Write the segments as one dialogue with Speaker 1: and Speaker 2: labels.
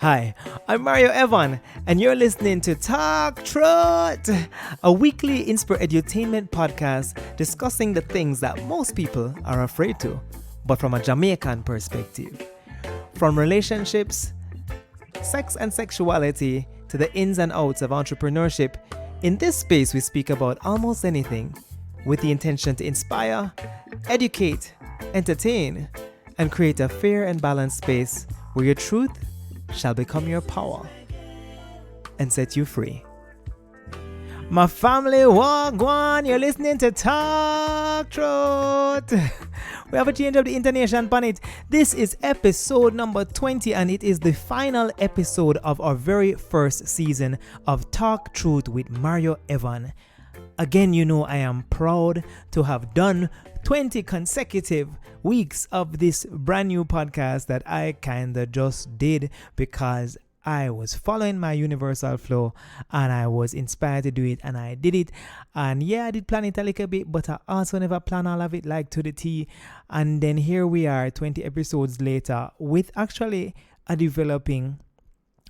Speaker 1: Hi, I'm Mario Evon, and you're listening to Talk Truth, a weekly edutainment podcast discussing the things that most people are afraid to, but from a Jamaican perspective. From relationships, sex and sexuality, to the ins and outs of entrepreneurship, in this space we speak about almost anything with the intention to inspire, educate, entertain, and create a fair and balanced space where your truth shall become your power and set you free. My family, wagwan, you're listening to Talk Truth. We have a change of the intonation on it. This is episode number 20, and it is the final episode of our very first season of Talk Truth with Mario Evon. Again, you know I am proud to have done 20 consecutive weeks of this brand new podcast that I kinda just did because I was following my universal flow and I was inspired to do it, and I did it. And yeah, I did plan it a little bit, but I also never plan all of it like to the T. And then here we are 20 episodes later with actually a developing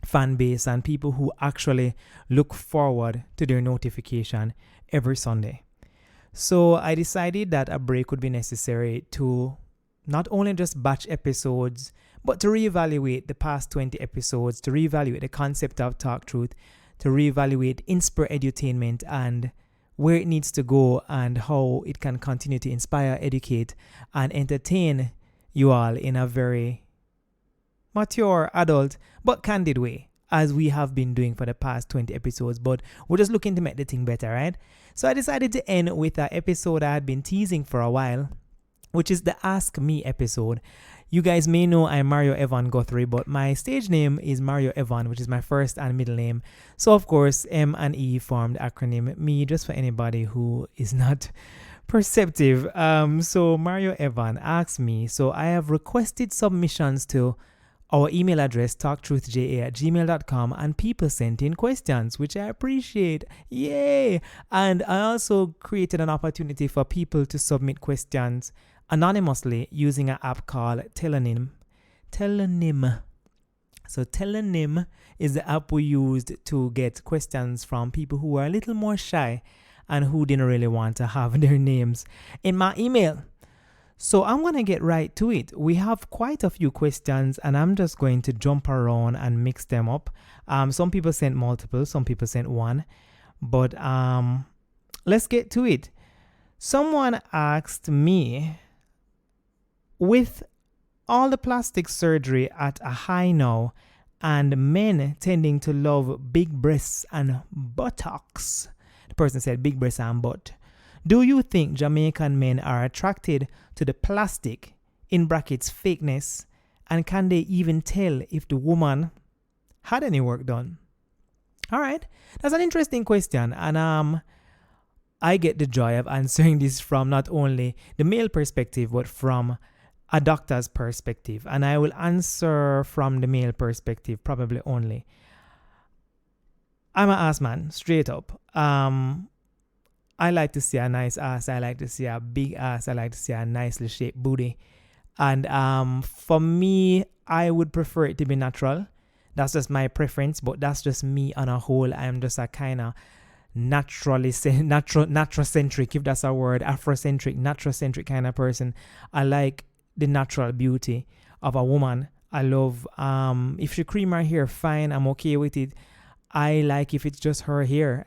Speaker 1: fan base and people who actually look forward to their notification every Sunday. So I decided that a break would be necessary to not only just batch episodes, but to reevaluate the past 20 episodes, to reevaluate the concept of Talk Truth, to reevaluate edutainment and where it needs to go and how it can continue to inspire, educate, and entertain you all in a very mature, adult, but candid way, as we have been doing for the past 20 episodes, but we're just looking to make the thing better, right? So I decided to end with an episode I had been teasing for a while, which is the Ask Me episode. You guys may know I'm Mario Evon Guthrie, but my stage name is Mario Evon, which is my first and middle name. So of course, M and E formed the acronym Me, just for anybody who is not perceptive. So Mario Evon Ask Me. So I have requested submissions to our email address, talktruthja@gmail.com, and people sent in questions, which I appreciate. Yay! And I also created an opportunity for people to submit questions anonymously using an app called Telonym. So Telonym is the app we used to get questions from people who are a little more shy and who didn't really want to have their names in my email. So I'm going to get right to it. We have quite a few questions, and I'm just going to jump around and mix them up. Some people sent multiple, some people sent one. But let's get to it. Someone asked me, with all the plastic surgery at a high now and men tending to love big breasts and buttocks, the person said big breasts and butt, do you think Jamaican men are attracted to the plastic, in brackets fakeness, and can they even tell if the woman had any work done? All right, that's an interesting question, and I get the joy of answering this from not only the male perspective, but from a doctor's perspective, and I will answer from the male perspective probably only. I'm an ass man, straight up. I like to see a nice ass. I like to see a big ass. I like to see a nicely shaped booty. And for me, I would prefer it to be natural. That's just my preference, but that's just me on a whole. I'm just a kind of naturocentric, if that's a word, Afrocentric, naturocentric kind of person. I like the natural beauty of a woman. I love, if she cream her hair, fine, I'm okay with it. I like if it's just her hair.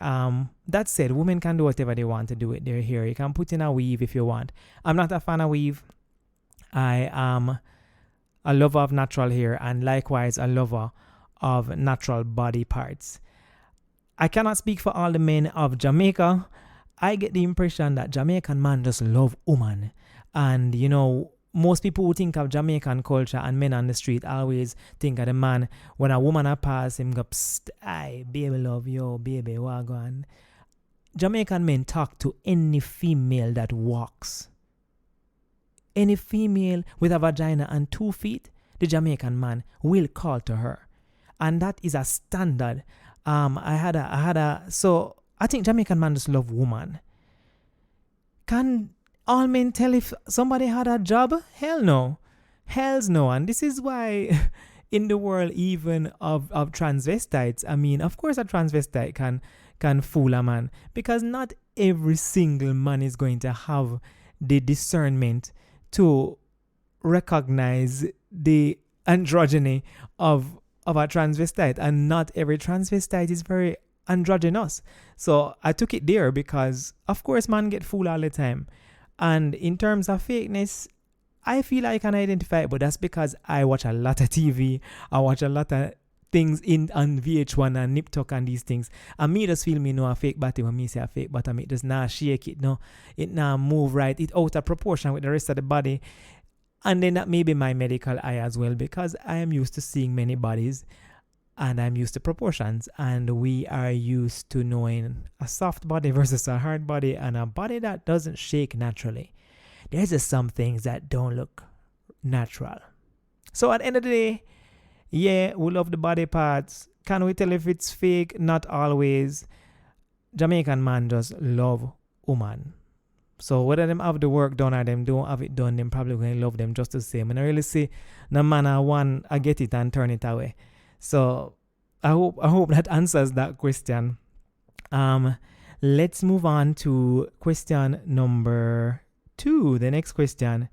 Speaker 1: That said, women can do whatever they want to do with their hair. You can put in a weave if you want. I'm not a fan of weave. I am a lover of natural hair, and likewise a lover of natural body parts. I cannot speak for all the men of Jamaica. I get the impression that Jamaican man just love woman. And you know, most people who think of Jamaican culture and men on the street always think of the man. When a woman a pass him, go, psst, aye, baby love, yo, baby, wagwan. Jamaican men talk to any female that walks. Any female with a vagina and 2 feet, the Jamaican man will call to her. And that is a standard. So I think Jamaican man just love woman. Can all men tell if somebody had a job? Hell no. Hells no. And this is why in the world even of transvestites, I mean, of course a transvestite can fool a man, because not every single man is going to have the discernment to recognize the androgyny of a transvestite, and not every transvestite is very androgynous. So I took it there because of course man get fooled all the time. And in terms of fakeness, I feel I can identify it, but that's because I watch a lot of TV. I watch a lot of things on VH1 and Nip Tuck and these things. And me just feel me know a fake body when me say a fake bottom. It does not shake it, no. It not move right. It out of proportion with the rest of the body. And then that may be my medical eye as well, because I am used to seeing many bodies and I'm used to proportions. And we are used to knowing a soft body versus a hard body and a body that doesn't shake naturally. There's just some things that don't look natural. So at the end of the day, yeah, we love the body parts. Can we tell if it's fake? Not always. Jamaican man just love woman. So whether them have the work done or them don't have it done, them probably going to love them just the same. And I really see no man I get it and turn it away. So I hope that answers that question. Let's move on to question number 2. The next question: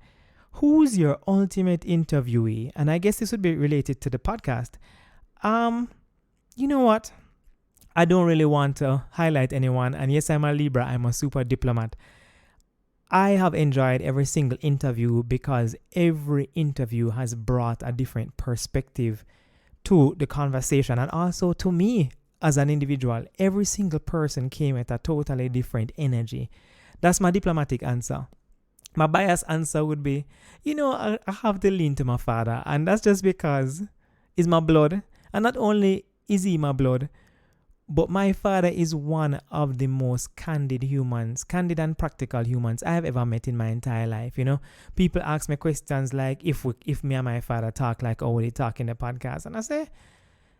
Speaker 1: who's your ultimate interviewee? And I guess this would be related to the podcast. You know what? I don't really want to highlight anyone. And yes, I'm a Libra. I'm a super diplomat. I have enjoyed every single interview because every interview has brought a different perspective to the conversation, and also to me as an individual. Every single person came with a totally different energy. That's my diplomatic answer. My biased answer would be, I have to lean to my father, and that's just because he's my blood. And not only is he my blood, but my father is one of the most candid and practical humans I have ever met in my entire life. People ask me questions like if me and my father talk like how we talk in the podcast, and I say,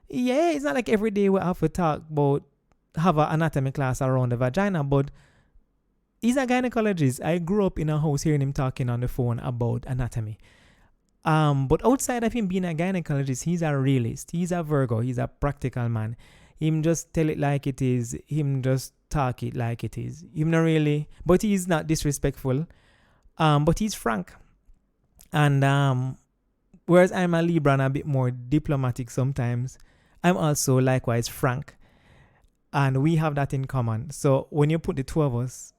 Speaker 1: yeah, it's not like every day we have to talk about have an anatomy class around the vagina, but he's a gynecologist. I grew up in a house hearing him talking on the phone about anatomy. But outside of him being a gynecologist, he's a realist. He's a Virgo. He's a practical man. Him just tell it like it is. Him just talk it like it is. Him not really, but he's not disrespectful. But he's frank. And whereas I'm a Libra and a bit more diplomatic sometimes, I'm also likewise frank. And we have that in common. So when you put the two of us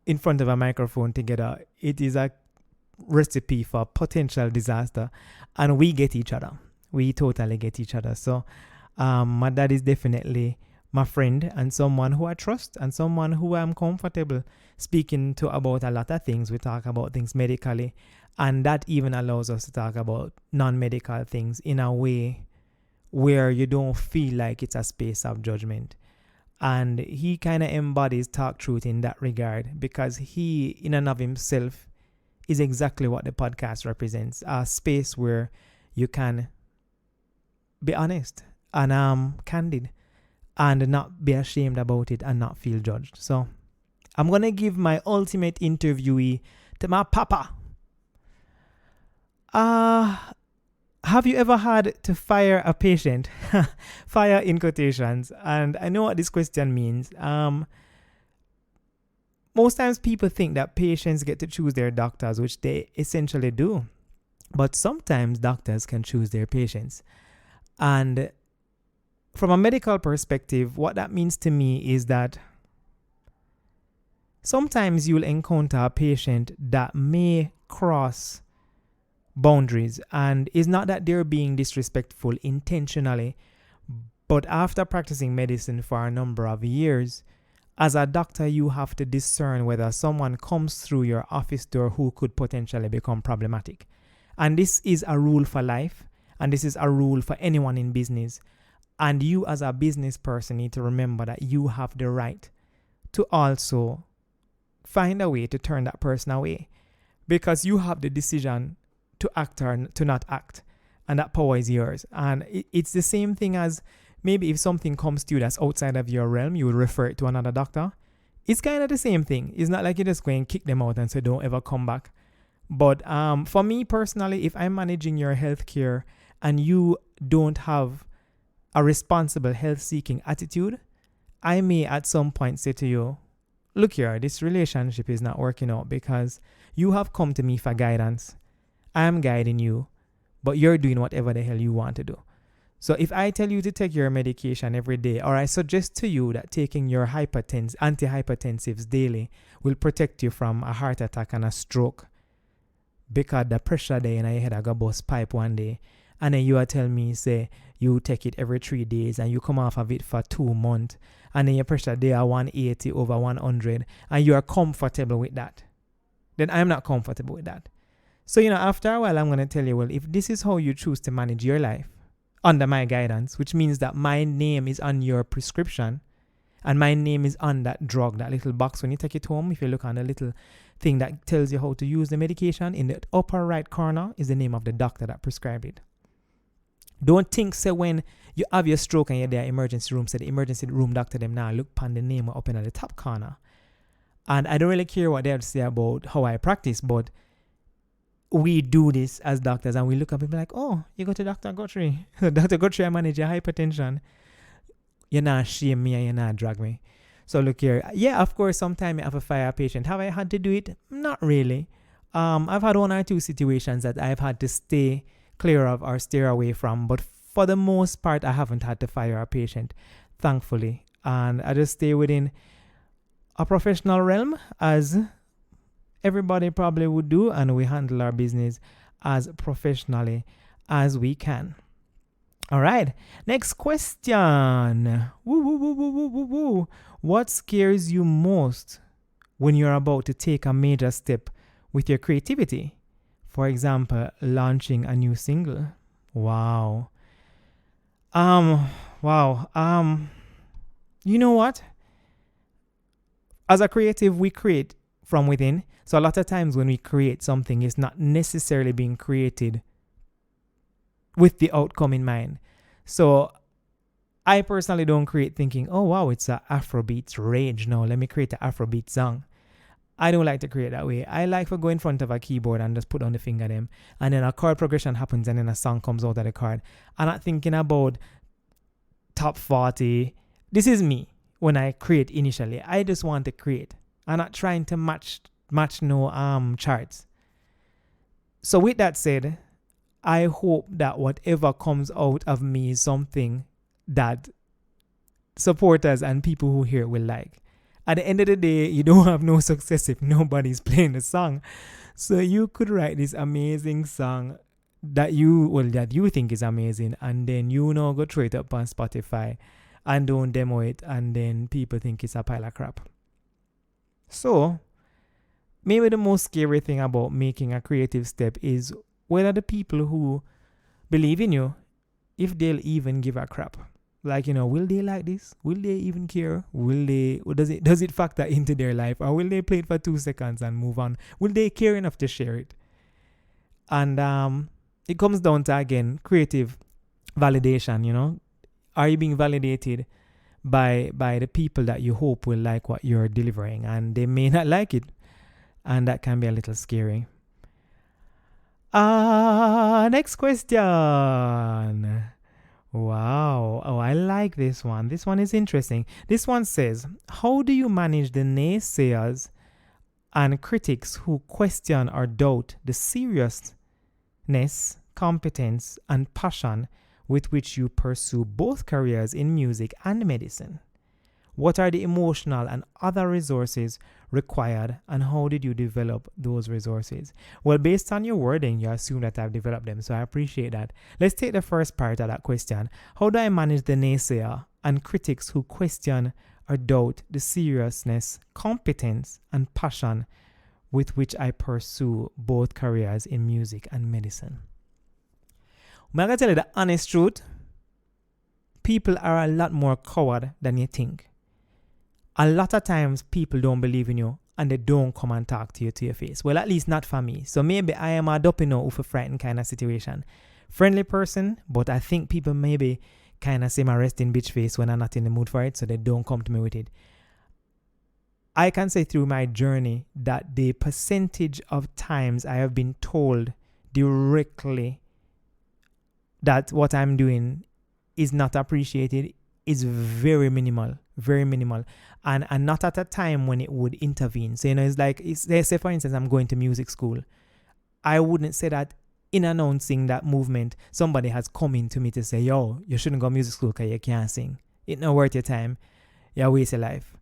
Speaker 1: in front of a microphone together, it is a recipe for potential disaster. And we get each other. We totally get each other. So my dad is definitely my friend and someone who I trust and someone who I'm comfortable speaking to about a lot of things. We talk about things medically, and that even allows us to talk about non-medical things in a way where you don't feel like it's a space of judgment. And he kind of embodies Talk Truth in that regard, because he in and of himself is exactly what the podcast represents, a space where you can be honest and candid and not be ashamed about it and not feel judged. So I'm going to give my ultimate interviewee to my papa. Have you ever had to fire a patient? Fire in quotations. And I know what this question means. Most times people think that patients get to choose their doctors, which they essentially do. But sometimes doctors can choose their patients. And from a medical perspective, what that means to me is that sometimes you'll encounter a patient that may cross boundaries, and it's not that they're being disrespectful intentionally, but after practicing medicine for a number of years, as a doctor, you have to discern whether someone comes through your office door who could potentially become problematic. And this is a rule for life, and this is a rule for anyone in business. And you as a business person need to remember that you have the right to also find a way to turn that person away, because you have the decision to act or to not act, and that power is yours. And it's the same thing as maybe if something comes to you that's outside of your realm, you would refer it to another doctor. It's kind of the same thing. It's not like you're just going to kick them out and say don't ever come back. But for me personally, if I'm managing your healthcare and you don't have a responsible health-seeking attitude, I may at some point say to you, look here, this relationship is not working out because you have come to me for guidance. I am guiding you, but you're doing whatever the hell you want to do. So if I tell you to take your medication every day, or I suggest to you that taking your antihypertensives daily will protect you from a heart attack and a stroke, because the pressure there in your head I got bust pipe one day, and then you are telling me, say, you take it every 3 days and you come off of it for 2 months, and then your pressure there are 180 over 100, and you are comfortable with that, then I'm not comfortable with that. So, after a while, I'm going to tell you, well, if this is how you choose to manage your life under my guidance, which means that my name is on your prescription and my name is on that drug, that little box when you take it home, if you look on the little thing that tells you how to use the medication, in the upper right corner is the name of the doctor that prescribed it. Don't think, say, when you have your stroke and you're there emergency room, say the emergency room doctor them now look pan the name up in the top corner. And I don't really care what they have to say about how I practice, but we do this as doctors and we look up and be like, oh, you go to Dr. Guthrie. Dr. Guthrie, I manage your hypertension. You're not shame me and you're not drag me. So look here. Yeah, of course, sometimes I have a fire patient. Have I had to do it? Not really. I've had 1 or 2 situations that I've had to stay clear of or steer away from. But for the most part, I haven't had to fire a patient, thankfully. And I just stay within a professional realm as everybody probably would do, and we handle our business as professionally as we can. All right, next question. What scares you most when you're about to take a major step with your creativity? For example, launching a new single. Wow. You know what? As a creative, we create from within. So a lot of times when we create something, it's not necessarily being created with the outcome in mind. So I personally don't create thinking, oh wow, it's a Afrobeat rage. No, let me create an Afrobeat song. I don't like to create that way. I like to go in front of a keyboard and just put on the finger them, and then a chord progression happens and then a song comes out of the chord. I'm not thinking about top 40. This is me when I create initially. I just want to create. I'm not trying to match no charts. So with that said, I hope that whatever comes out of me is something that supporters and people who hear will like. At the end of the day, you don't have no success if nobody's playing the song. So you could write this amazing song that you think is amazing, and then go throw it up on Spotify and don't demo it, and then people think it's a pile of crap. So maybe the most scary thing about making a creative step is whether the people who believe in you, if they'll even give a crap. Like, will they like this? Will they even care? Does it factor into their life? Or will they play it for 2 seconds and move on? Will they care enough to share it? And it comes down to, again, creative validation, Are you being validated by the people that you hope will like what you're delivering? And they may not like it. And that can be a little scary. Next question. Wow. Oh, I like this one. This one is interesting. This one says, how do you manage the naysayers and critics who question or doubt the seriousness, competence, and passion with which you pursue both careers in music and medicine? What are the emotional and other resources required, and how did you develop those resources? Well, based on your wording, you assume that I've developed them, so I appreciate that. Let's take the first part of that question. How do I manage the naysayer and critics who question or doubt the seriousness, competence, and passion with which I pursue both careers in music and medicine? I'm going to tell you the honest truth. People are a lot more coward than you think. A lot of times people don't believe in you and they don't come and talk to you to your face. Well, at least not for me. So maybe I am a dopino with a frightened kind of situation. Friendly person, but I think people maybe kind of see my resting bitch face when I'm not in the mood for it, so they don't come to me with it. I can say through my journey that the percentage of times I have been told directly that what I'm doing is not appreciated is very minimal, and not at a time when it would intervene. So, it's like, let's say, for instance, I'm going to music school. I wouldn't say that in announcing that movement, somebody has come in to me to say, yo, you shouldn't go to music school because you can't sing. It's not worth your time. You're wasting life.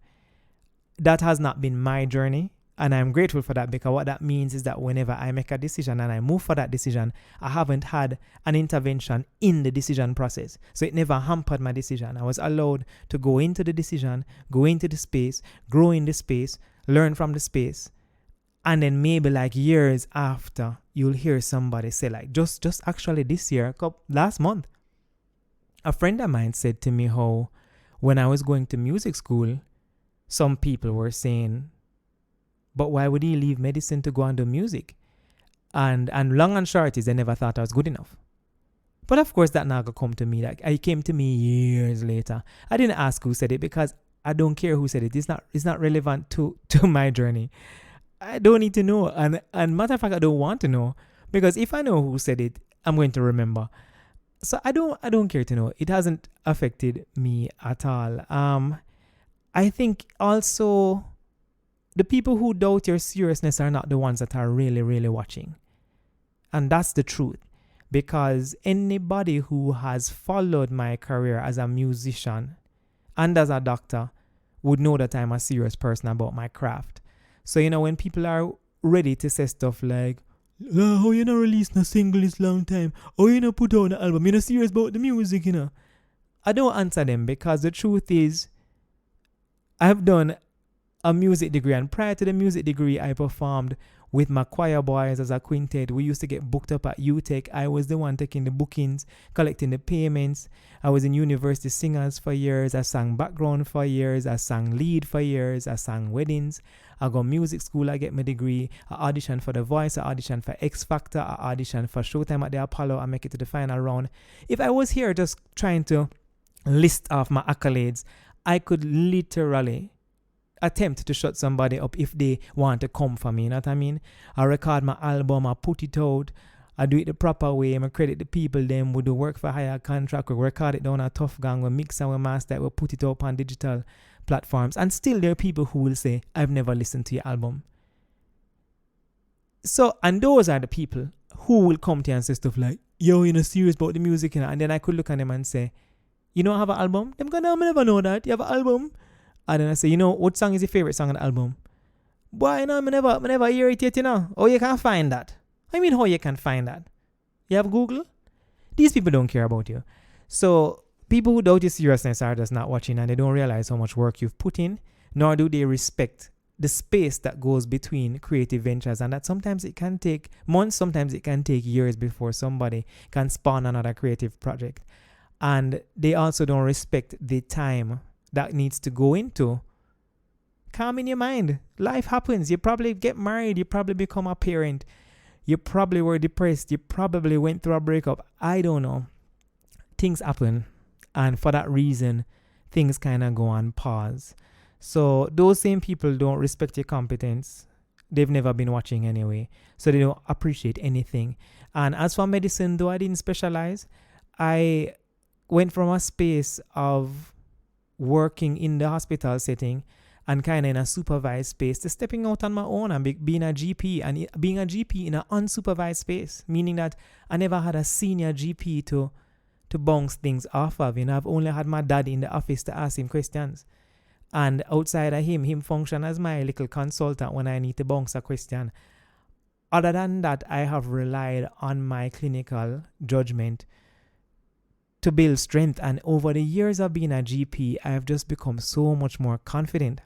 Speaker 1: That has not been my journey. And I'm grateful for that, because what that means is that whenever I make a decision and I move for that decision, I haven't had an intervention in the decision process. So it never hampered my decision. I was allowed to go into the decision, go into the space, grow in the space, learn from the space. And then maybe like years after, you'll hear somebody say, like, just actually this year, last month, a friend of mine said to me how when I was going to music school, some people were saying, but why would he leave medicine to go and do music? And long and short is they never thought I was good enough. But of course that never come to me. Like, it came to me years later. I didn't ask who said it, because I don't care who said it. It's not relevant to my journey. I don't need to know. And matter of fact, I don't want to know, because if I know who said it, I'm going to remember. So I don't care to know. It hasn't affected me at all. I think also the people who doubt your seriousness are not the ones that are really, really watching. And that's the truth. Because anybody who has followed my career as a musician and as a doctor would know that I'm a serious person about my craft. So, when people are ready to say stuff like, how you not release no single this long time? Or you not put out an album? You're not serious about the music, I don't answer them, because the truth is, I've done a music degree, and prior to the music degree, I performed with my choir boys as a quintet. We used to get booked up at UTech. I was the one taking the bookings, collecting the payments. I was in university singers for years. I sang background for years. I sang lead for years. I sang weddings. I go music school. I get my degree. I auditioned for The Voice. I auditioned for X Factor. I auditioned for Showtime at the Apollo. I make it to the final round. If I was here just trying to list off my accolades, I could literally attempt to shut somebody up if they want to come for me, you know what I mean? I record my album, I put it out, I do it the proper way, I credit the people, them we do work for hire contract, we record it down a Tough Gang, we mix and we master it, we put it up on digital platforms, and still there are people who will say, I've never listened to your album. So, and those are the people who will come to you and say stuff like, yo, you're not serious about the music, and then I could look at them and say, you don't have an album? Them gonna never know that, you have an album? And then I say, what song is your favorite song on the album? Boy, I never hear it yet, Oh, you can't find that. I mean, how you can find that? You have Google? These people don't care about you. So, people who doubt your seriousness are just not watching, and they don't realize how much work you've put in, nor do they respect the space that goes between creative ventures, and that sometimes it can take months, sometimes it can take years before somebody can spawn another creative project. And they also don't respect the time that needs to go into calm in your mind. Life happens. You probably get married. You probably become a parent. You probably were depressed. You probably went through a breakup. I don't know. Things happen. And for that reason, things kind of go on pause. So those same people don't respect your competence. They've never been watching anyway. So they don't appreciate anything. And as for medicine, though I didn't specialize, I went from a space of working in the hospital setting and kind of in a supervised space to stepping out on my own and being a GP, and being a GP in an unsupervised space, meaning that I never had a senior GP to bounce things off of. I've only had my dad in the office to ask him questions, and outside of him function as my little consultant when I need to bounce a question. Other than that, I have relied on my clinical judgment to build strength, and over the years of being a GP, I have just become so much more confident.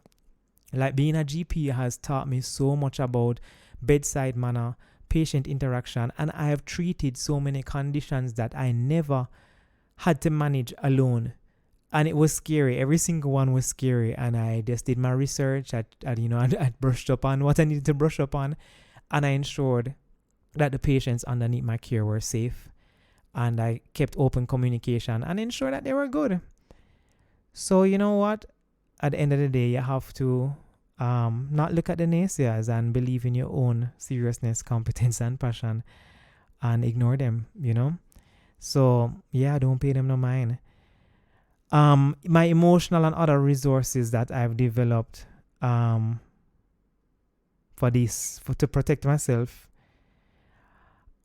Speaker 1: Like, being a GP has taught me so much about bedside manner, patient interaction, and I have treated so many conditions that I never had to manage alone. And it was scary. Every single one was scary, and I just did my research. I brushed up on what I needed to brush up on, and I ensured that the patients underneath my care were safe. And I kept open communication and ensured that they were good. So, you know what? At the end of the day, you have to not look at the naysayers and believe in your own seriousness, competence, and passion, and ignore them, So yeah, don't pay them no mind. My emotional and other resources that I've developed um to protect myself.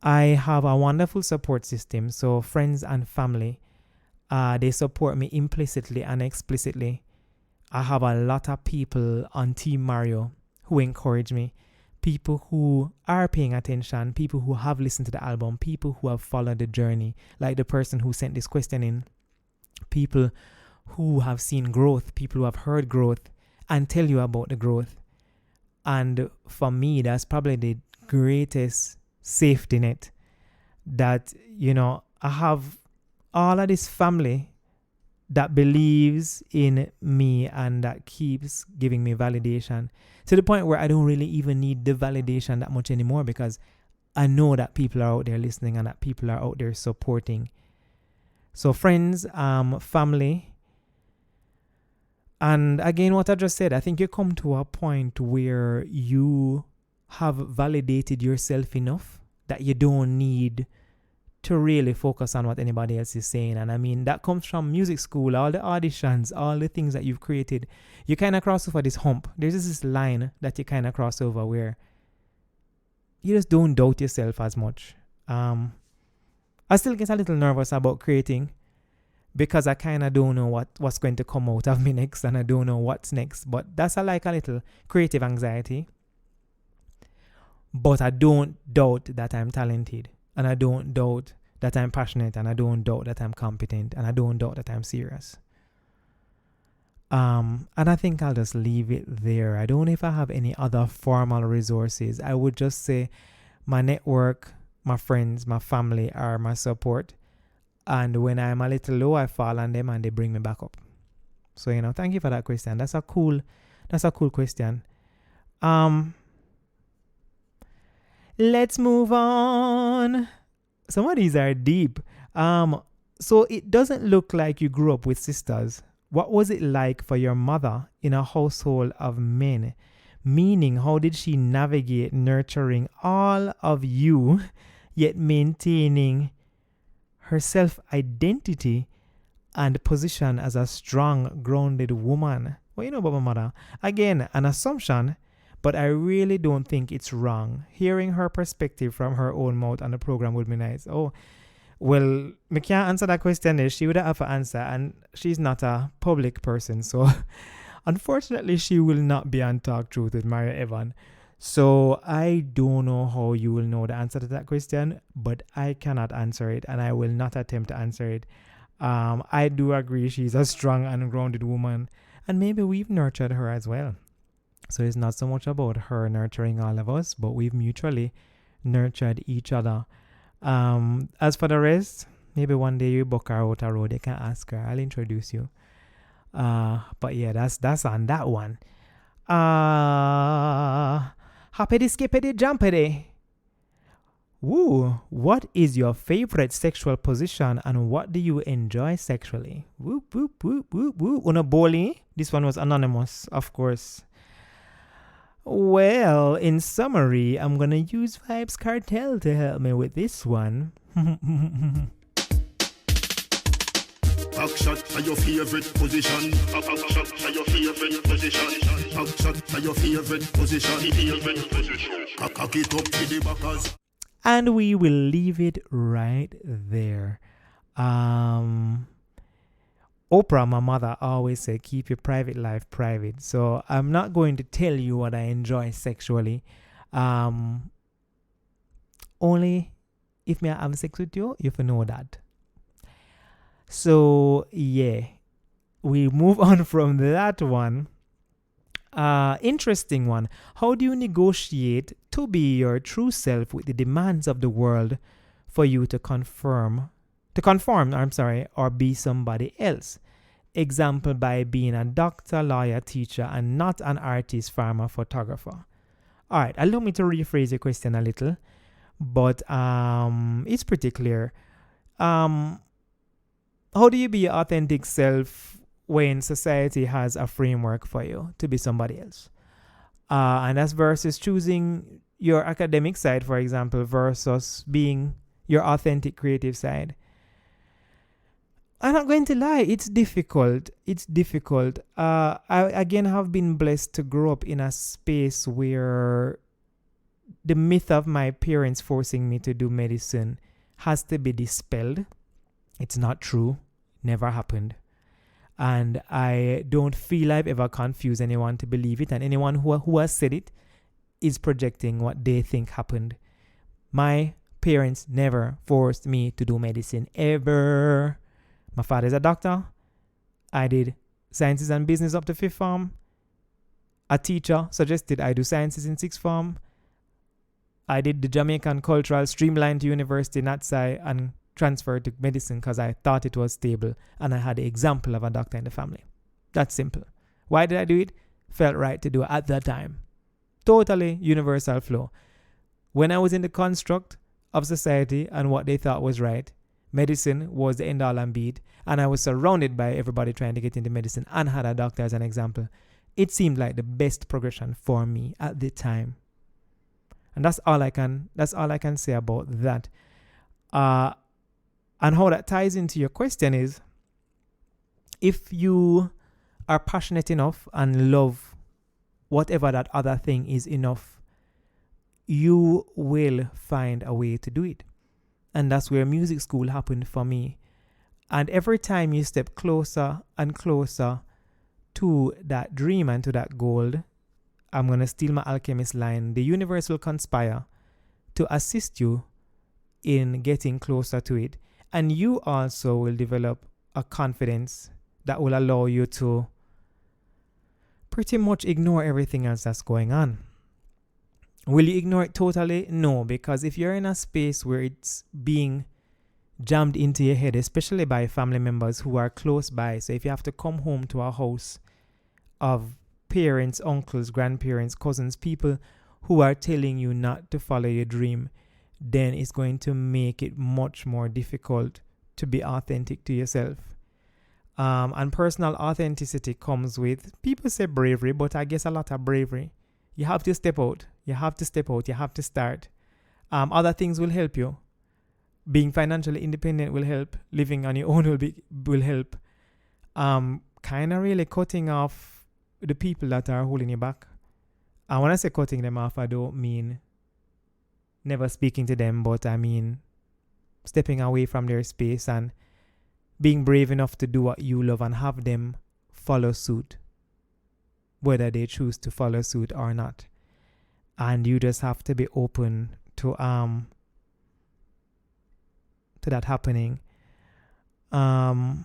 Speaker 1: I have a wonderful support system. So friends and family, they support me implicitly and explicitly. I have a lot of people on Team Mario who encourage me. People who are paying attention, people who have listened to the album, people who have followed the journey, like the person who sent this question in, people who have seen growth, people who have heard growth and tell you about the growth. And for me, that's probably the greatest safety net that, I have all of this family that believes in me and that keeps giving me validation to the point where I don't really even need the validation that much anymore, because I know that people are out there listening and that people are out there supporting. So friends, family, and again, what I just said, I think you come to a point where you have validated yourself enough that you don't need to really focus on what anybody else is saying. And I mean, that comes from music school, all the auditions, all the things that you've created. You kind of cross over this hump. There's just this line that you kind of cross over where you just don't doubt yourself as much. I still get a little nervous about creating because I kind of don't know what's going to come out of me next, and I don't know what's next. But that's a little creative anxiety. But I don't doubt that I'm talented, and I don't doubt that I'm passionate, and I don't doubt that I'm competent, and I don't doubt that I'm serious. And I think I'll just leave it there. I don't know if I have any other formal resources. I would just say my network, my friends, my family are my support. And when I'm a little low, I fall on them and they bring me back up. So, thank you for that question. That's a cool question. Let's move on. Some of these are deep. So it doesn't look like you grew up with sisters. What was it like for your mother in a household of men? Meaning, how did she navigate nurturing all of you, yet maintaining her self-identity and position as a strong, grounded woman? What you know about my mother? Again, an assumption, but I really don't think it's wrong. Hearing her perspective from her own mouth on the program would be nice. Oh, well, I can't answer that question. She would have to answer, and she's not a public person, so unfortunately, she will not be on Talk Truth with Mario Evon. So I don't know how you will know the answer to that question, but I cannot answer it, and I will not attempt to answer it. I do agree she's a strong and grounded woman, and maybe we've nurtured her as well. So it's not so much about her nurturing all of us, but we've mutually nurtured each other. As for the rest, maybe one day you book her out a road, you can ask her. I'll introduce you. But yeah, that's on that one. Hoppity skippity jumpity. Woo, what is your favorite sexual position and what do you enjoy sexually? Whoop, whoop, whoop, whoop, whoop. Una boli. This one was anonymous, of course. Well, in summary, I'm gonna use Vibes Cartel to help me with this one.
Speaker 2: Backshot to your favorite position. Backshot to your favorite position. Backshot to your favorite position. Cock it up to the backers.
Speaker 1: And we will leave it right there. Oprah, my mother, always said, keep your private life private. So I'm not going to tell you what I enjoy sexually. Only if me have sex with you, you have know that. So yeah, we move on from that one. Interesting one. How do you negotiate to be your true self with the demands of the world for you to conform, or be somebody else? Example, by being a doctor, lawyer, teacher, and not an artist, farmer, photographer. All right, allow me to rephrase your question a little, but it's pretty clear. How do you be your authentic self when society has a framework for you to be somebody else? And that's versus choosing your academic side, for example, versus being your authentic creative side. I'm not going to lie, it's difficult. It's difficult. I again have been blessed to grow up in a space where the myth of my parents forcing me to do medicine has to be dispelled. It's not true. Never happened. And I don't feel I've ever confused anyone to believe it. And anyone who has said it is projecting what they think happened. My parents never forced me to do medicine, ever. My father's a doctor. I did sciences and business up to 5th form. A teacher suggested I do sciences in 6th form. I did the Jamaican Cultural Streamline to University Natsai and transferred to medicine because I thought it was stable and I had the example of a doctor in the family. That's simple. Why did I do it? Felt right to do it at that time. Totally universal flow. When I was in the construct of society and what they thought was right, medicine was the end all and be it, and I was surrounded by everybody trying to get into medicine and had a doctor as an example. It seemed like the best progression for me at the time. And that's all I can say about that. And how that ties into your question is, if you are passionate enough and love whatever that other thing is enough, you will find a way to do it. And that's where music school happened for me. And every time you step closer and closer to that dream and to that goal, I'm going to steal my alchemist line, the universe will conspire to assist you in getting closer to it. And you also will develop a confidence that will allow you to pretty much ignore everything else that's going on. Will you ignore it totally? No, because if you're in a space where it's being jammed into your head, especially by family members who are close by, so if you have to come home to a house of parents, uncles, grandparents, cousins, people who are telling you not to follow your dream, then it's going to make it much more difficult to be authentic to yourself. And personal authenticity comes with, people say bravery, but I guess a lot of bravery. You have to step out. You have to start. Other things will help you. Being financially independent will help. Living on your own will help. Kind of really cutting off the people that are holding you back. And when I say cutting them off, I don't mean never speaking to them, but I mean stepping away from their space and being brave enough to do what you love and have them follow suit, whether they choose to follow suit or not. And you just have to be open to that happening. Other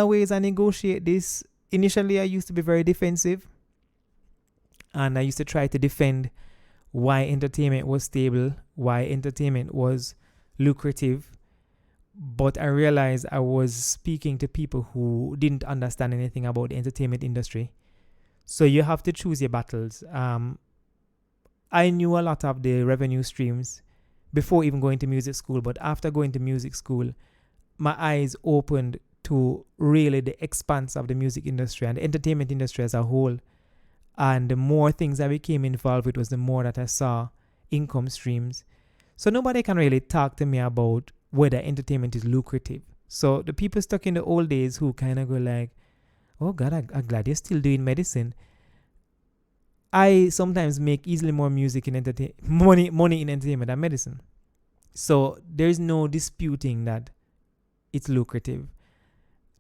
Speaker 1: ways I negotiate this. Initially, I used to be very defensive, and I used to try to defend why entertainment was stable, why entertainment was lucrative. But I realized I was speaking to people who didn't understand anything about the entertainment industry. So you have to choose your battles. I knew a lot of the revenue streams before even going to music school, but after going to music school, my eyes opened to really the expanse of the music industry and the entertainment industry as a whole. And the more things I became involved with was the more that I saw income streams. So nobody can really talk to me about whether entertainment is lucrative. So the people stuck in the old days who kind of go like, oh God, I'm glad you're still doing medicine. I sometimes make easily more music in money in entertainment than medicine. So there's no disputing that it's lucrative.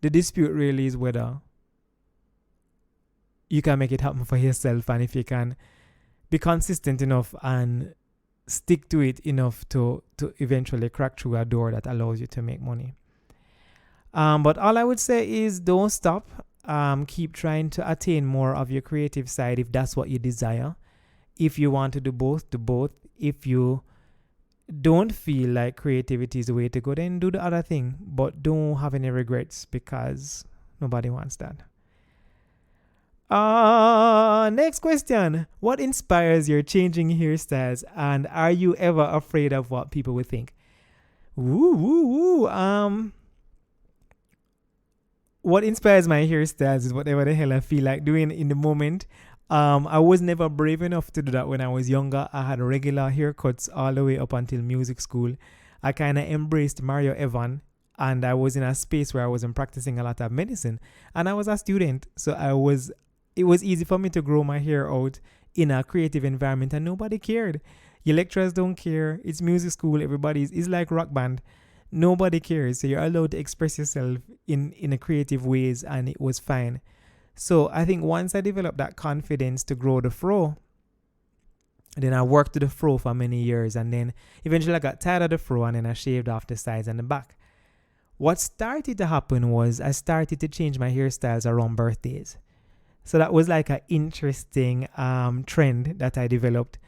Speaker 1: The dispute really is whether you can make it happen for yourself, and if you can be consistent enough and stick to it enough to eventually crack through a door that allows you to make money. But all I would say is don't stop. Keep trying to attain more of your creative side if that's what you desire. If you want to do both, do both. If you don't feel like creativity is the way to go, then do the other thing. But don't have any regrets, because nobody wants that. Next question. What inspires your changing hairstyles, and are you ever afraid of what people will think? What inspires my hairstyles is whatever the hell I feel like doing in the moment. I was never brave enough to do that when I was younger. I had regular haircuts all the way up until music school. I kind of embraced Mario Evon and I was in a space where I wasn't practicing a lot of medicine, and I was a student, so it was easy for me to grow my hair out in a creative environment, and nobody cared. Your lecturers don't care. It's music school. It's like rock band. Nobody cares. So you're allowed to express yourself in a creative ways, and it was fine. So I think once I developed that confidence to grow the fro, then I worked to the fro for many years, and then eventually I got tired of the fro, and then I shaved off the sides and the back. What started to happen was I started to change my hairstyles around birthdays. So that was like an interesting trend that I developed.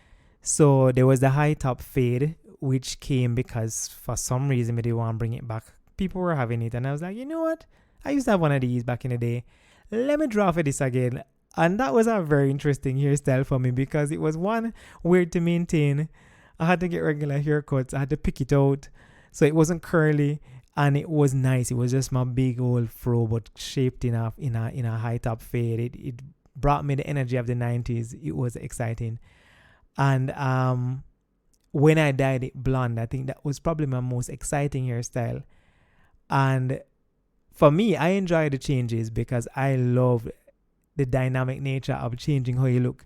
Speaker 1: So there was the high top fade, which came because for some reason they didn't want to bring it back. People were having it, and I was like, you know what? I used to have one of these back in the day. Let me draw for this again. And that was a very interesting hairstyle for me because it was one, weird to maintain. I had to get regular haircuts. I had to pick it out. So it wasn't curly, and it was nice. It was just my big old fro, but shaped in a high top fade. It brought me the energy of the 90s. It was exciting. And when I dyed it blonde, I think that was probably my most exciting hairstyle. And for me, I enjoy the changes because I love the dynamic nature of changing how you look.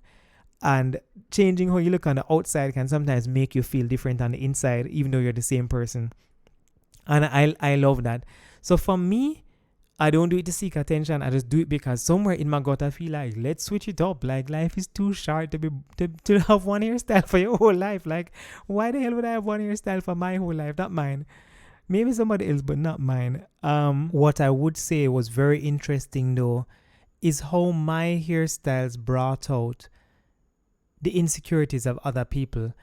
Speaker 1: And changing how you look on the outside can sometimes make you feel different on the inside, even though you're the same person. And I love that. So for me, I don't do it to seek attention. I just do it because somewhere in my gut I feel like, let's switch it up. Like, life is too short to have one hairstyle for your whole life. Like, why the hell would I have one hairstyle for my whole life? Not mine. Maybe somebody else, but not mine. What I would say was very interesting though is how my hairstyles brought out the insecurities of other people.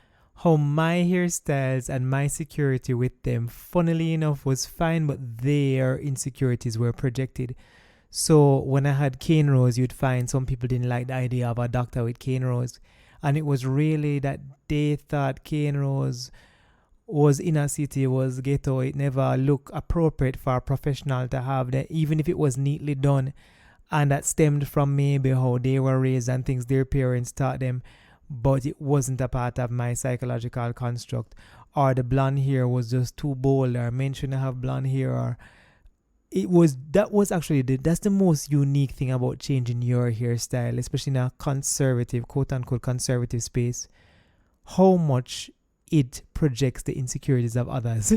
Speaker 1: How my hairstyles and my security with them, funnily enough, was fine, but their insecurities were projected. So when I had cane rows, you'd find some people didn't like the idea of a doctor with cane rows. And it was really that they thought cane rows was inner city, was ghetto. It never looked appropriate for a professional to have that, even if it was neatly done. And that stemmed from maybe how they were raised and things their parents taught them. But it wasn't a part of my psychological construct. Or the blonde hair was just too bold, or men shouldn't have blonde hair. Or that's the most unique thing about changing your hairstyle, especially in a conservative, quote unquote conservative space. How much it projects the insecurities of others.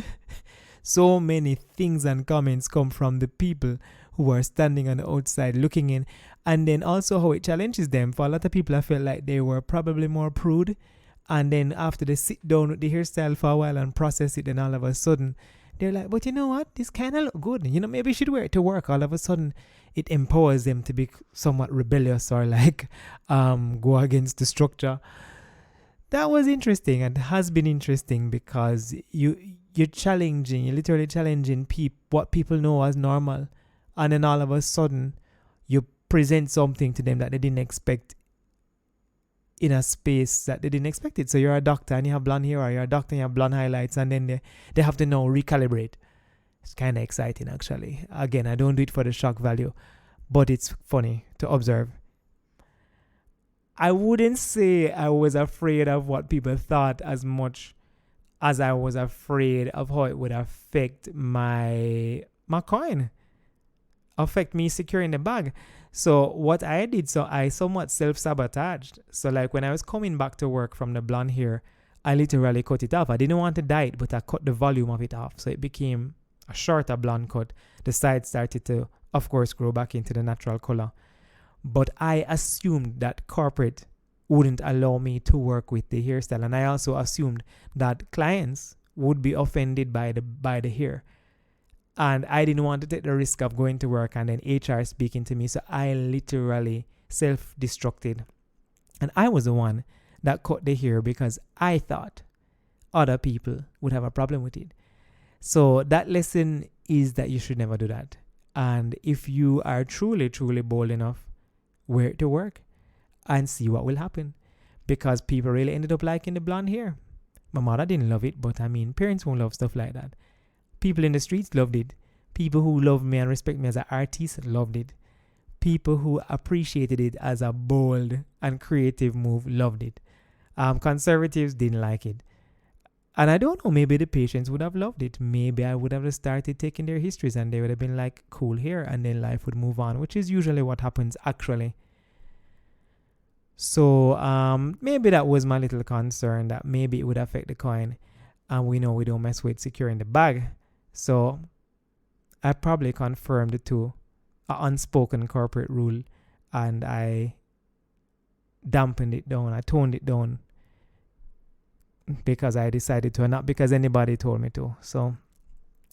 Speaker 1: So many things and comments come from the people who are standing on the outside looking in, and then also how it challenges them. For a lot of people, I felt like they were probably more prude, and then after they sit down with the hairstyle for a while and process it, then all of a sudden they're like, but you know what, this kind of look good, maybe you should wear it to work. All of a sudden it empowers them to be somewhat rebellious or like go against the structure. That was interesting and has been interesting because you're literally challenging what people know as normal. And then all of a sudden, you present something to them that they didn't expect in a space that they didn't expect it. So you're a doctor and you have blonde hair, or you're a doctor and you have blonde highlights, and then they have to now recalibrate. It's kind of exciting, actually. Again, I don't do it for the shock value, but it's funny to observe. I wouldn't say I was afraid of what people thought as much as I was afraid of how it would affect my coin. Affect me securing the bag. So what I did, so I somewhat self-sabotaged. So like when I was coming back to work from the blonde hair, I literally cut it off. I didn't want to dye it, but I cut the volume of it off. So it became a shorter blonde cut. The sides started to, of course, grow back into the natural color. But I assumed that corporate wouldn't allow me to work with the hairstyle. And I also assumed that clients would be offended by the hair. And I didn't want to take the risk of going to work and then HR speaking to me. So I literally self-destructed. And I was the one that cut the hair because I thought other people would have a problem with it. So that lesson is that you should never do that. And if you are truly, truly bold enough, wear it to work and see what will happen. Because people really ended up liking the blonde hair. My mother didn't love it, but parents won't love stuff like that. People in the streets loved it. People who loved me and respect me as an artist loved it. People who appreciated it as a bold and creative move loved it. Conservatives didn't like it. And I don't know, maybe the patients would have loved it. Maybe I would have started taking their histories and they would have been like, cool here, and then life would move on, which is usually what happens actually. So maybe that was my little concern, that maybe it would affect the coin. And we know we don't mess with securing the bag. So I probably confirmed it to an unspoken corporate rule, and I dampened it down. I toned it down because I decided to, and not because anybody told me to. So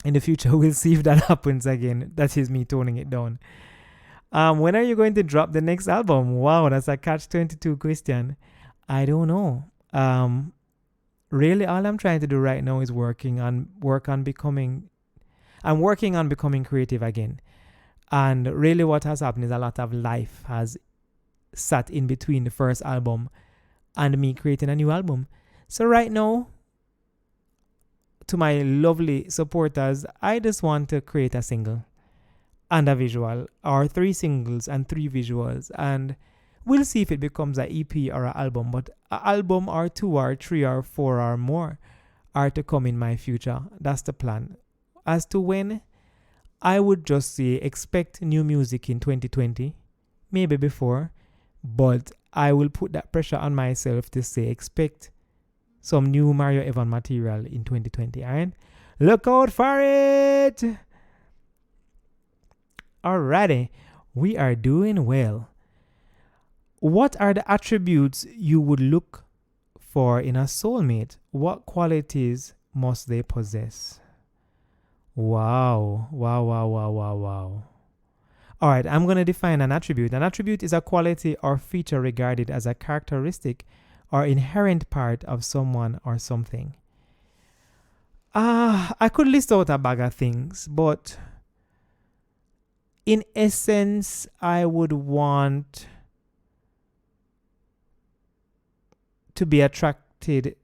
Speaker 1: in the future, we'll see if that happens again. That is me toning it down. When are you going to drop the next album? Wow, that's a catch-22 question. I don't know. Really, all I'm trying to do right now is work on becoming creative again. And really what has happened is a lot of life has sat in between the first album and me creating a new album. So right now, to my lovely supporters, I just want to create a single and a visual, or 3 singles and 3 visuals, and we'll see if it becomes an EP or an album. But an album or 2 or 3 or 4 or more are to come in my future. That's the plan. As to when, I would just say expect new music in 2020, maybe before, but I will put that pressure on myself to say expect some new Mario Evon material in 2020. Alright? Look out for it! Alrighty, we are doing well. What are the attributes you would look for in a soulmate? What qualities must they possess? Wow. Alright, I'm going to define an attribute. An attribute is a quality or feature regarded as a characteristic or inherent part of someone or something. I could list out a bag of things, but in essence, I would want to be attracted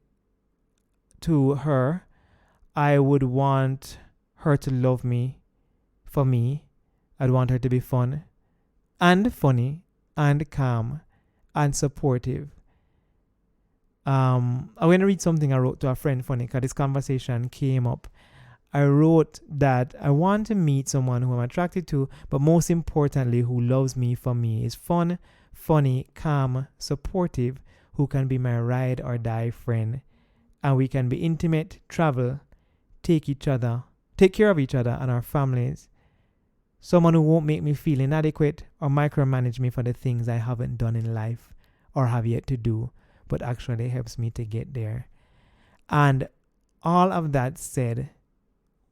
Speaker 1: to her. I would want her to love me for me. I'd want her to be fun and funny and calm and supportive. I'm going to read something I wrote to a friend, funny, because this conversation came up. I wrote that I want to meet someone who I'm attracted to, but most importantly, who loves me for me, is fun, funny, calm, supportive, who can be my ride or die friend. And we can be intimate, travel, take care of each other and our families. Someone who won't make me feel inadequate or micromanage me for the things I haven't done in life or have yet to do, but actually helps me to get there. And all of that said,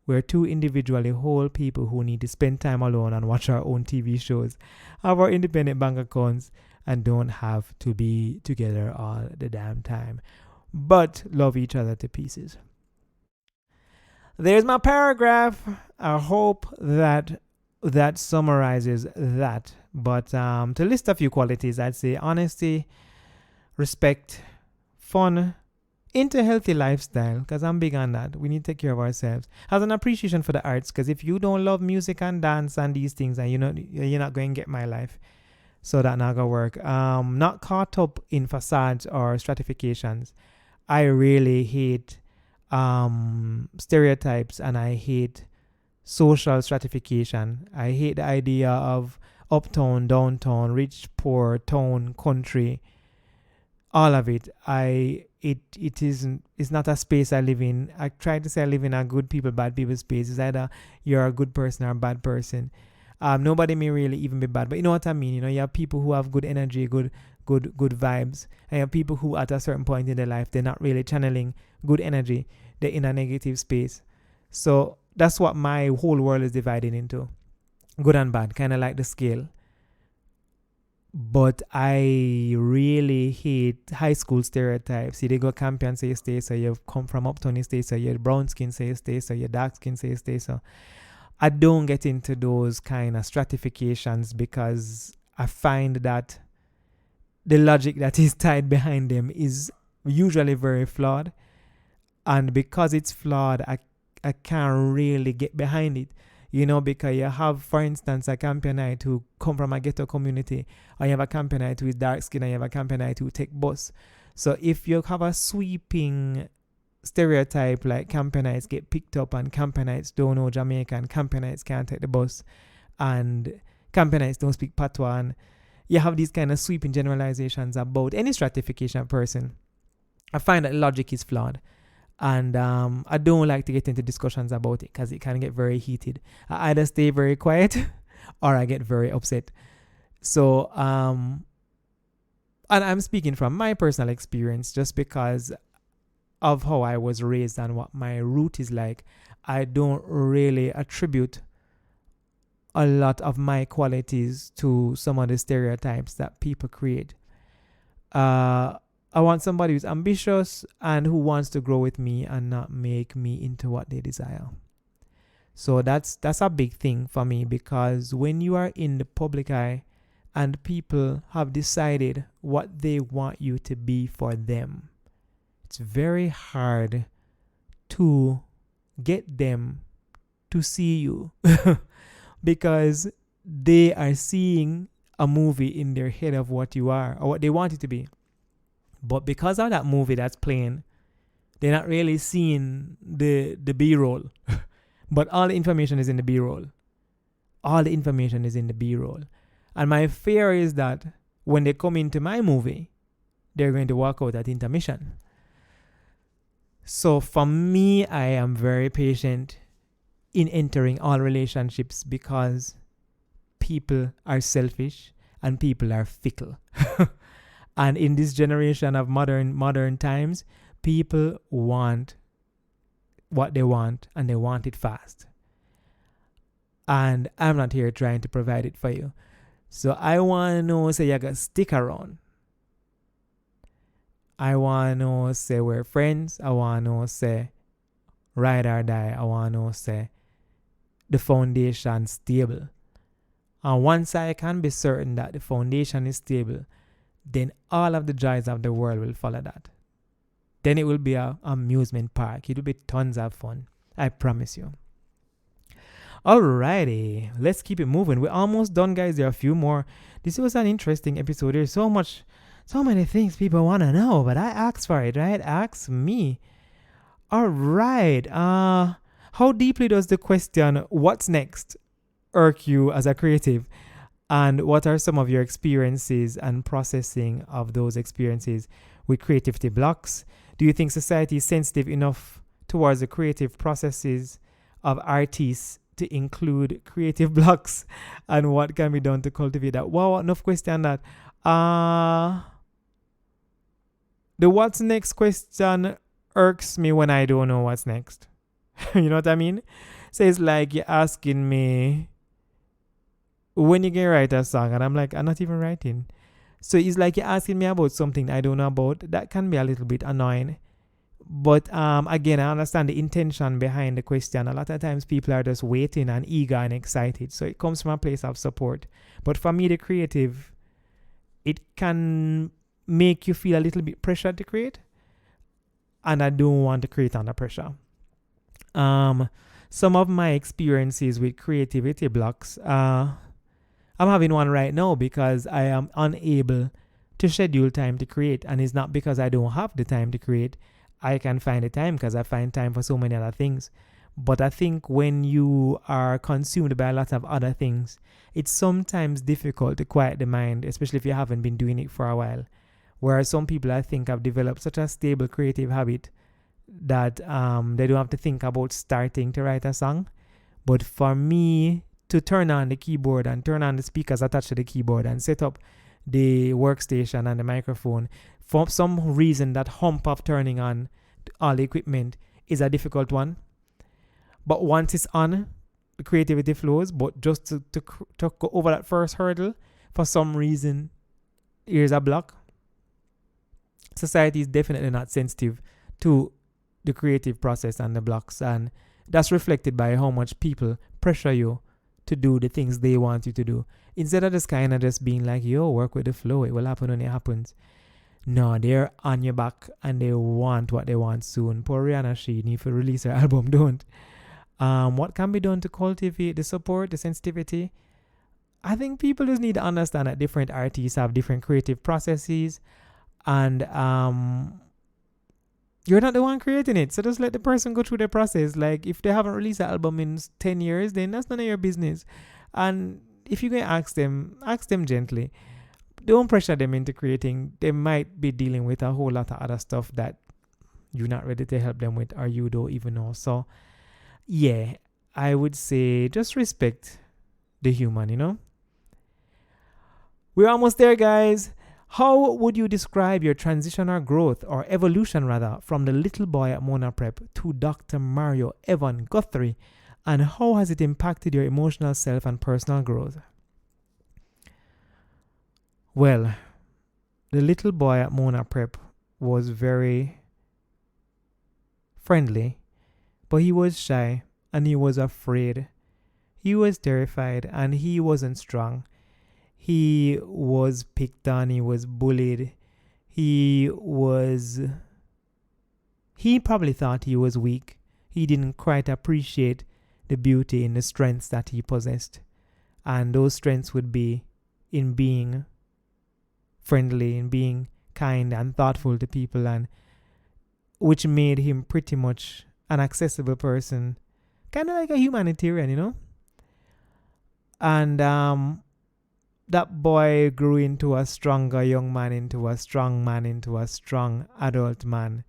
Speaker 1: we're 2 individually whole people who need to spend time alone and watch our own TV shows, have our independent bank accounts, and don't have to be together all the damn time, but love each other to pieces. There's my paragraph. I hope that summarizes that. But to list a few qualities, I'd say honesty, respect, fun, into healthy lifestyle, because I'm big on that. We need to take care of ourselves. Has an appreciation for the arts, because if you don't love music and dance and these things, and you're not going to get my life. So that not gonna work. Not caught up in facades or stratifications. I really hate stereotypes, and I hate social stratification. I hate the idea of uptown, downtown, rich, poor, town, country, all of it. It's not a space I live in. I try to say I live in a good people, bad people space. It's either you're a good person or a bad person. Nobody may really even be bad, but you know what I mean. You have people who have good energy, good vibes, and you have people who at a certain point in their life, they're not really channeling good energy. They're in a negative space. So that's what my whole world is divided into, good and bad, kind of like the scale. But I really hate high school stereotypes. See, they go campion, say you stay, so you come from uptown, you stay, so you're brown skin, say you stay, so you're dark skin, say you stay, so I don't get into those kind of stratifications, because I find that the logic that is tied behind them is usually very flawed. And because it's flawed, I can't really get behind it. Because you have, for instance, a campionite who come from a ghetto community, or you have a campionite who is dark skin, and you have a campionite who take bus. So if you have a sweeping stereotype like Campanites get picked up and Campanites don't know Jamaica and Campanites can't take the bus and Campanites don't speak patois, and you have these kind of sweeping generalizations about any stratification person. I find that logic is flawed, and I don't like to get into discussions about it because it can get very heated. I either stay very quiet or I get very upset. So and I'm speaking from my personal experience just because of how I was raised and what my root is like. I don't really attribute a lot of my qualities to some of the stereotypes that people create. I want somebody who's ambitious and who wants to grow with me and not make me into what they desire. So that's a big thing for me, because when you are in the public eye and people have decided what they want you to be for them, it's very hard to get them to see you because they are seeing a movie in their head of what you are or what they want it to be. But because of that movie that's playing, they're not really seeing the B-roll. But all the information is in the B-roll. All the information is in the B-roll. And my fear is that when they come into my movie, they're going to walk out at intermission. So for me, I am very patient in entering all relationships because people are selfish and people are fickle. And in this generation of modern times, people want what they want and they want it fast. And I'm not here trying to provide it for you. So I want to know, say, you got to stick around. I want to know, say, we're friends. I want to know, say, ride or die. I want to know, say, the foundation stable. And once I can be certain that the foundation is stable, then all of the joys of the world will follow that. Then it will be an amusement park. It will be tons of fun. I promise you. Alrighty, let's keep it moving. We're almost done, guys. There are a few more. This was an interesting episode. There's so many things people want to know, but I asked for it, right? Ask me. Alright. How deeply does the question, what's next, irk you as a creative? And what are some of your experiences and processing of those experiences with creativity blocks? Do you think society is sensitive enough towards the creative processes of artists to include creative blocks? And what can be done to cultivate that? Wow, enough question that. The what's next question irks me when I don't know what's next. You know what I mean? So it's like you're asking me, when you can write a song, and I'm like, I'm not even writing. So it's like you're asking me about something I don't know about. That can be a little bit annoying. But again, I understand the intention behind the question. A lot of times people are just waiting and eager and excited. So it comes from a place of support. But for me, the creative, it can make you feel a little bit pressured to create. And I don't want to create under pressure. Some of my experiences with creativity blocks, I'm having one right now because I am unable to schedule time to create. And it's not because I don't have the time to create. I can find the time because I find time for so many other things. But I think when you are consumed by a lot of other things, it's sometimes difficult to quiet the mind, especially if you haven't been doing it for a while. Whereas some people, I think, have developed such a stable creative habit that they don't have to think about starting to write a song. But for me, to turn on the keyboard and turn on the speakers attached to the keyboard and set up the workstation and the microphone, for some reason that hump of turning on all the equipment is a difficult one. But once it's on, the creativity flows. But just to go over that first hurdle, for some reason, here's a block. Society is definitely not sensitive to the creative process and the blocks, and that's reflected by how much people pressure you to do the things they want you to do, instead of just kind of just being like, yo, work with the flow, it will happen when it happens. No, they're on your back and they want what they want soon. Poor Rihanna, she need to release her album, don't. What can be done to cultivate the support, the sensitivity? I think people just need to understand that different artists have different creative processes, and You're not the one creating it. So just let the person go through the process. Like if they haven't released an album in 10 years, then that's none of your business. And if you're going to ask them gently. Don't pressure them into creating. They might be dealing with a whole lot of other stuff that you're not ready to help them with or you don't even know. So yeah, I would say just respect the human. We're almost there, guys. How would you describe your transition or growth or evolution rather from the little boy at Mona Prep to Dr. Mario Evon Guthrie, and how has it impacted your emotional self and personal growth? Well, the little boy at Mona Prep was very friendly, but he was shy and he was afraid. He was terrified and he wasn't strong. He was picked on, he was bullied. He probably thought he was weak. He didn't quite appreciate the beauty in the strengths that he possessed. And those strengths would be in being friendly, in being kind and thoughtful to people, and which made him pretty much an accessible person, kind of like a humanitarian. And that boy grew into a stronger young man, into a strong man, into a strong adult man.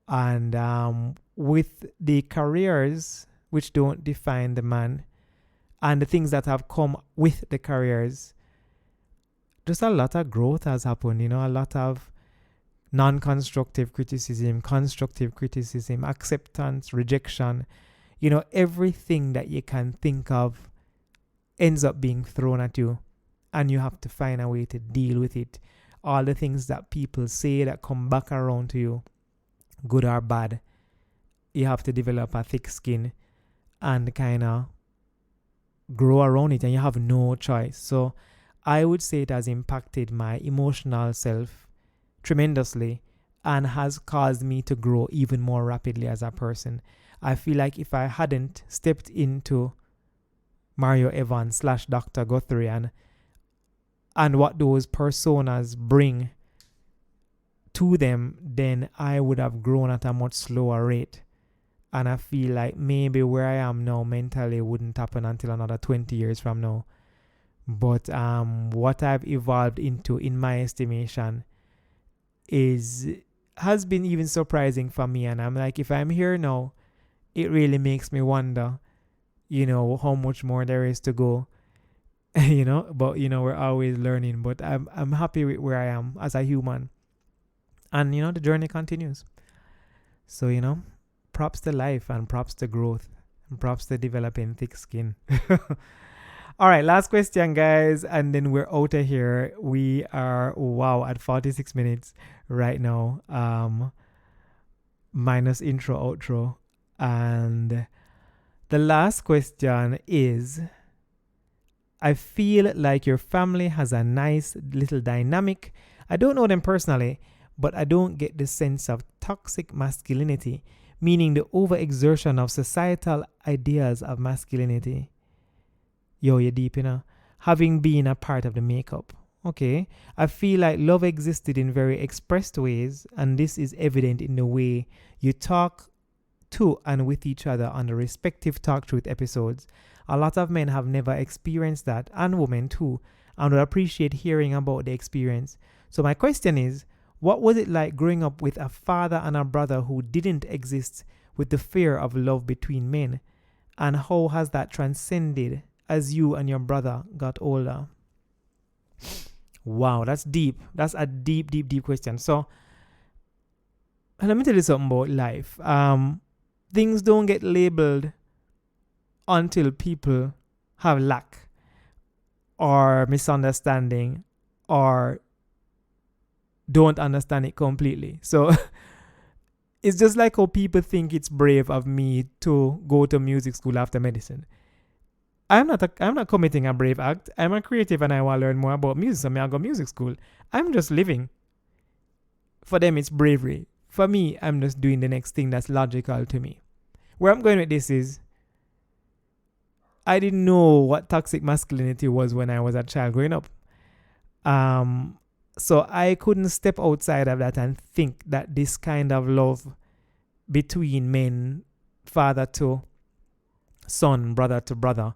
Speaker 1: And with the careers which don't define the man and the things that have come with the careers, just a lot of growth has happened, a lot of non-constructive criticism, constructive criticism, acceptance, rejection, everything that you can think of ends up being thrown at you, and you have to find a way to deal with it. All the things that people say that come back around to you, good or bad, you have to develop a thick skin and kind of grow around it, and you have no choice. So I would say it has impacted my emotional self tremendously and has caused me to grow even more rapidly as a person. I feel like if I hadn't stepped into Mario Evon / Dr. Guthrie and what those personas bring to them, then I would have grown at a much slower rate. And I feel like maybe where I am now mentally wouldn't happen until another 20 years from now. But what I've evolved into, in my estimation, has been even surprising for me. And I'm like, if I'm here now, it really makes me wonder, how much more there is to go. But we're always learning. But I'm happy with where I am as a human. And the journey continues. So props to life and props to growth and props to developing thick skin. All right, last question, guys, and then we're out of here. We are at 46 minutes right now, minus intro outro. And the last question is, I feel like your family has a nice little dynamic. I don't know them personally, but I don't get the sense of toxic masculinity, meaning the overexertion of societal ideas of masculinity. Yo, you're deep, having been a part of the makeup. Okay. I feel like love existed in very expressed ways, and this is evident in the way you talk to and with each other on the respective Talk Truth episodes. A lot of men have never experienced that, and women too, and would appreciate hearing about the experience. So my question is, what was it like growing up with a father and a brother who didn't exist with the fear of love between men? And how has that transcended as you and your brother got older? Wow, that's deep. That's a deep, deep, deep question. So, let me tell you something about life. Things don't get labeled until people have lack or misunderstanding or don't understand it completely. So, it's just like how people think it's brave of me to go to music school after medicine. I'm not committing a brave act. I'm a creative and I want to learn more about music. So I go music school. I'm just living. For them, it's bravery. For me, I'm just doing the next thing that's logical to me. Where I'm going with this is, I didn't know what toxic masculinity was when I was a child growing up. So I couldn't step outside of that and think that this kind of love between men, father to son, brother to brother,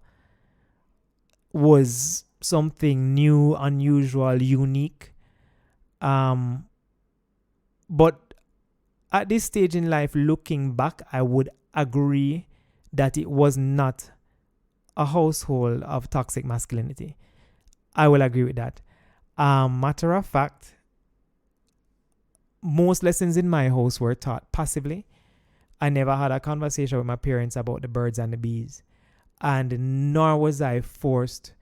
Speaker 1: was something new, unusual, unique. Um, but at this stage in life, looking back, I would agree that it was not a household of toxic masculinity. I will agree with that. Matter of fact, most lessons in my house were taught passively. I never had a conversation with my parents about the birds and the bees, and nor was I forced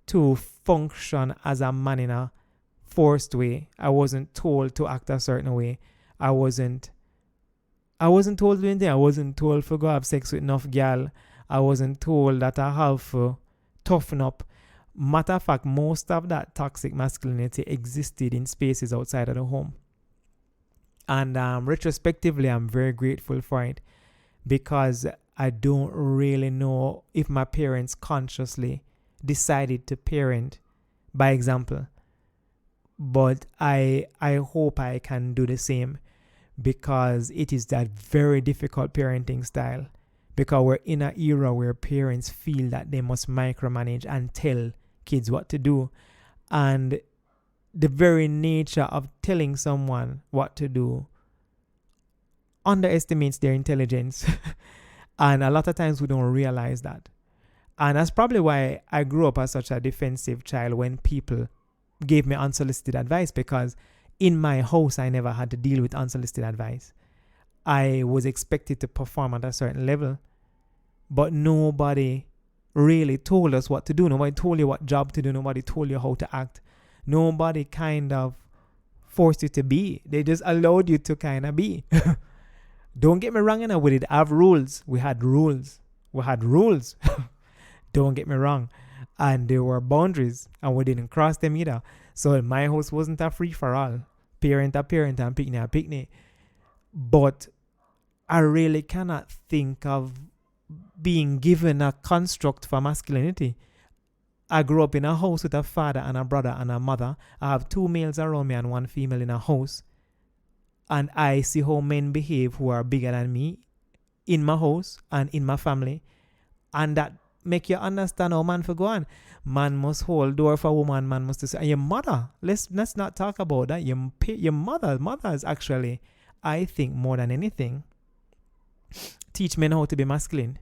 Speaker 1: to function as a man in a forced way. I wasn't told to act a certain way. I wasn't told to do anything. I wasn't told to go have sex with enough gal. I wasn't told that I have to toughen up. Matter of fact, most of that toxic masculinity existed in spaces outside of the home. And retrospectively, I'm very grateful for it, because I don't really know if my parents consciously decided to parent by example. But I hope I can do the same, because it is that very difficult parenting style. Because we're in an era where parents feel that they must micromanage and tell kids what to do. And the very nature of telling someone what to do underestimates their intelligence. And a lot of times we don't realize that. And that's probably why I grew up as such a defensive child when people gave me unsolicited advice, because in my house, I never had to deal with unsolicited advice. I was expected to perform at a certain level, but nobody really told us what to do. Nobody told you what job to do. Nobody told you how to act. Nobody kind of forced you to be. They just allowed you to kind of be. Don't get me wrong, we did have rules. We had rules. Don't get me wrong. And there were boundaries, and we didn't cross them either. So my house wasn't a free-for-all. Parent a parent and picnic a picnic. But I really cannot think of being given a construct for masculinity. I grew up in a house with a father and a brother and a mother. I have 2 males around me and 1 female in a house. And I see how men behave who are bigger than me in my house and in my family. And that make you understand how man for go on. Man must hold door for woman. Man must say, and your mother. Let's not talk about that. Your mother is actually, I think, more than anything, teach men how to be masculine.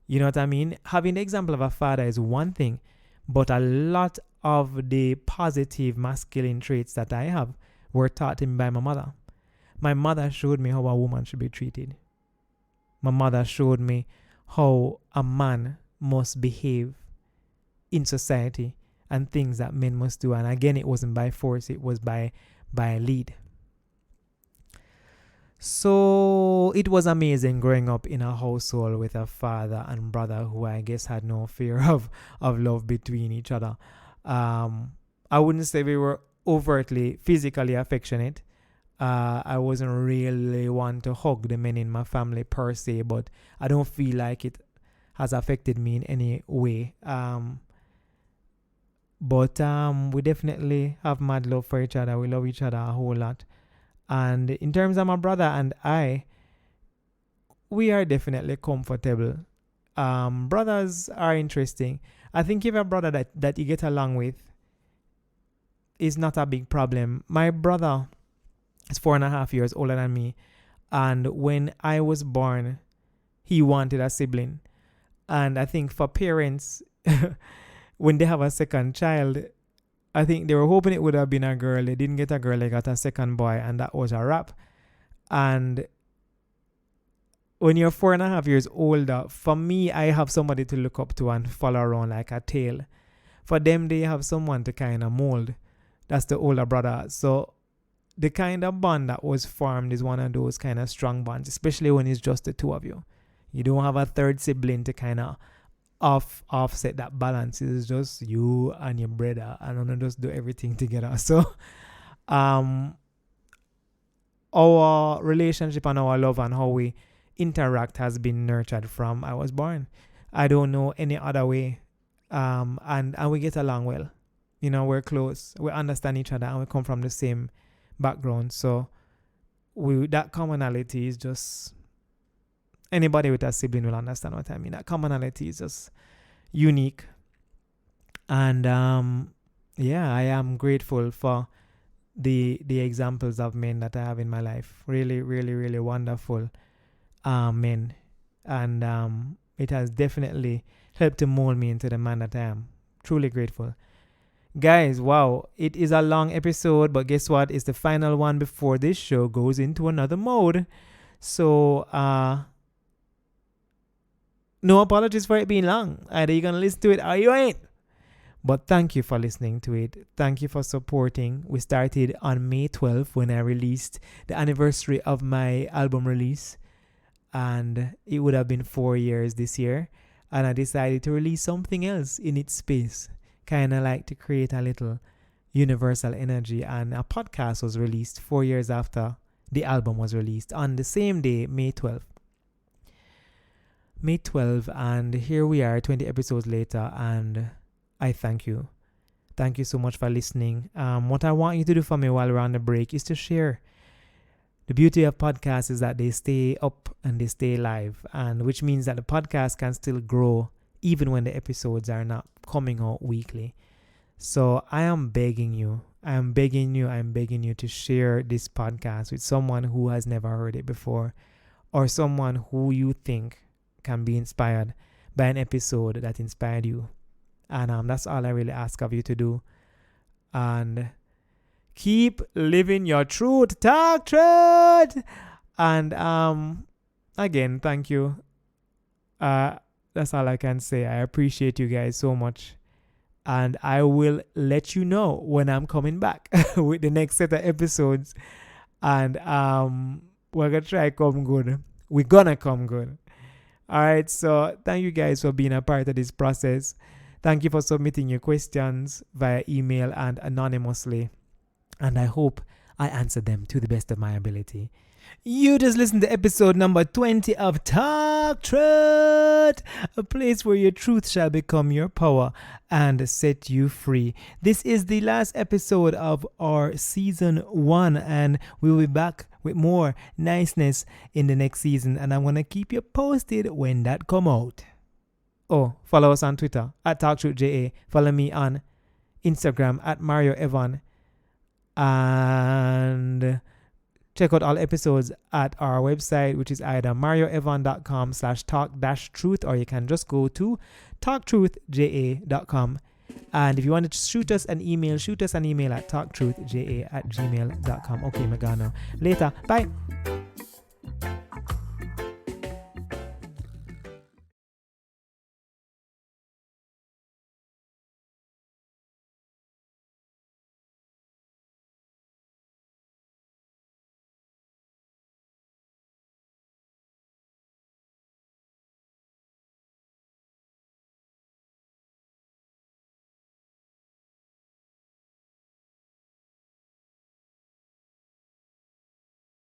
Speaker 1: You know what I mean? Having the example of a father is one thing, but a lot of the positive masculine traits that I have were taught to me by my mother. My mother showed me how a woman should be treated. My mother showed me how a man must behave in society and things that men must do. And again, it wasn't by force, it was by lead. So it was amazing growing up in a household with a father and brother who I guess had no fear of love between each other. I wouldn't say we were overtly physically affectionate. I wasn't really one to hug the men in my family per se, but I don't feel like it has affected me in any way. But we definitely have mad love for each other. We love each other a whole lot. And in terms of my brother and I, we are definitely comfortable. Brothers are interesting. I think if a brother that you get along with is not a big problem. My brother is 4.5 years older than me. And when I was born, he wanted a sibling. And I think for parents, when they have a second child, I think they were hoping it would have been a girl. They didn't get a girl, they got a second boy, and that was a wrap. And when you're 4.5 years older, for me, I have somebody to look up to and follow around like a tail. For them, they have someone to kind of mold. That's the older brother. So the kind of bond that was formed is one of those kind of strong bonds, especially when it's just the two of you. You don't have a third sibling to kind of offset that balance. It's just you and your brother, and then just do everything together. So our relationship and our love and how we interact has been nurtured from I was born. I don't know any other way. And we get along well. we're close. We understand each other and we come from the same background. So that commonality is just, anybody with a sibling will understand what I mean. That commonality is just unique. And I am grateful for the examples of men that I have in my life. Really, really, really wonderful men. And it has definitely helped to mold me into the man that I am. Truly grateful. Guys, wow, it is a long episode, but guess what? It's the final one before this show goes into another mode. So, no apologies for it being long. Either you're going to listen to it or you ain't. But thank you for listening to it. Thank you for supporting. We started on May 12th when I released the anniversary of my album release. And it would have been 4 years this year. And I decided to release something else in its space. Kind of like to create a little universal energy. And a podcast was released 4 years after the album was released on the same day, May 12th. May 12th, and here we are 20 episodes later, and I thank you. Thank you so much for listening. What I want you to do for me while we're on the break is to share. The beauty of podcasts is that they stay up and they stay live, and which means that the podcast can still grow even when the episodes are not coming out weekly. So I am begging you to share this podcast with someone who has never heard it before, or someone who you think can be inspired by an episode that inspired you. And that's all I really ask of you to do. And keep living your truth. Talk truth. And again, thank you. That's all I can say. I appreciate you guys so much. And I will let you know when I'm coming back with the next set of episodes. And we're going to try come good. We're going to come good. All right. So thank you guys for being a part of this process. Thank you for submitting your questions via email and anonymously. And I hope I answered them to the best of my ability. You just listened to episode number 20 of Talk Truth, a place where your truth shall become your power and set you free. This is the last episode of our season 1, and we will be back with more niceness in the next season, and I'm going to keep you posted when that come out. Oh, follow us on Twitter at TalkTruthJA. Follow me on Instagram at Mario Evon. And check out all episodes at our website, which is either marioevon.com/talk-truth, or you can just go to talktruthja.com. And if you want to shoot us an email at talktruthja@gmail.com. Okay, Megano. Later. Bye.